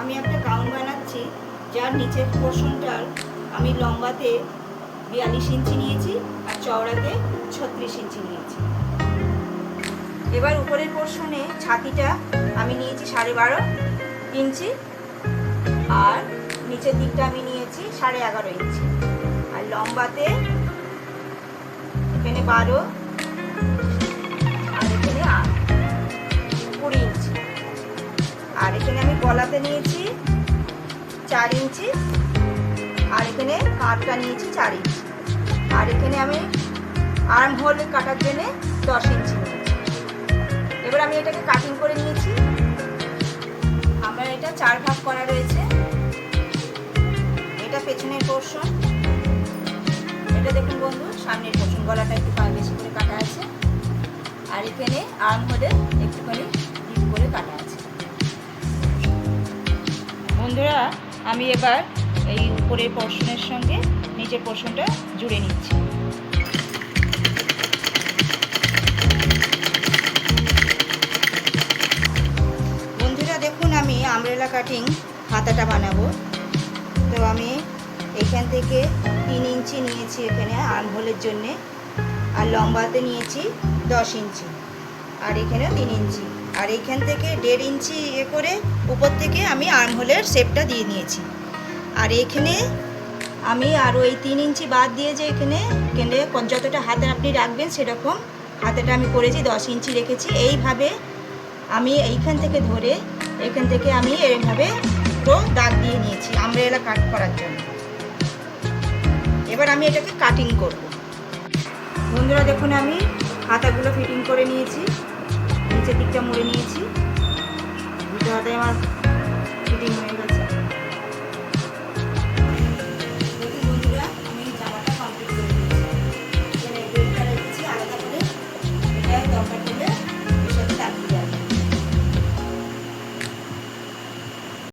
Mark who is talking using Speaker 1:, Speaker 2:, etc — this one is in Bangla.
Speaker 1: আমি একটা গাউন বানাচ্ছি, যার নিচের পোর্শনটার আমি লম্বাতে 42 ইঞ্চি নিয়েছি আর চওড়াতে 36 ইঞ্চি নিয়েছি। এবার উপরের পোর্শনে ছাতিটা আমি নিয়েছি 12.5 ইঞ্চি আর নিচের দিকটা আমি নিয়েছি 11.5 ইঞ্চি। আর লম্বাতে এখানে 12 আর এখানে 20 ইঞ্চি। আর এখানে আমি গলাতে নিয়েছি 4 ইঞ্চি আর এখানে কাঁধটা নিয়েছি 4 ইঞ্চি। আর এখানে আমি আর্ম হোল কাটার জন্য 10 ইঞ্চি নিয়েছি। এবার আমি এটাকে কাটিং করে নিয়েছি। আমার এটা 4 ভাগ করা রয়েছে। এটা পেছনের পোর্শন, এটা দেখুন বন্ধু সামনের পোর্শন, গলাটা একটু বেশি করে কাটা আছে আর এখানে আর্ম হোলে একটুখানি ডিপ করে কাটা আছে। বন্ধুরা আমি এবার এই উপরের পোর্শনের সঙ্গে নিচের পোর্শনটা জুড়ে নিচ্ছি। বন্ধুরা দেখুন আমি আমব্রেলা কাটিং হাতাটা বানাবো। তো আমি এখান থেকে 3 ইঞ্চি নিয়েছি এখানে আর্মহোলের জন্যে আর লম্বাতে নিয়েছি 10 ইঞ্চি আর এখানে 3 ইঞ্চি আর এখান থেকে 1.5 ইঞ্চি করে উপর থেকে আমি আর্মহোলের শেপটা দিয়ে নিয়েছি। আর এখানে আমি আরও এই 3 ইঞ্চি বাদ দিয়ে যে এখানে যতটা হাতে আপনি রাখবেন সেরকম হাতেটা আমি করেছি, 10 ইঞ্চি রেখেছি। এইভাবে আমি এইখান থেকে ধরে এখান থেকে আমি এইভাবে পুরো দাগ দিয়ে নিয়েছি আমব্রেলা কাট করার জন্য। এবার আমি এটাকে কাটিং করব। বন্ধুরা দেখুন আমি হাতাগুলো ফিটিং করে নিয়েছি, নিচের দিকটা মুড়ে নিয়েছি, দুটো হাতায় আমার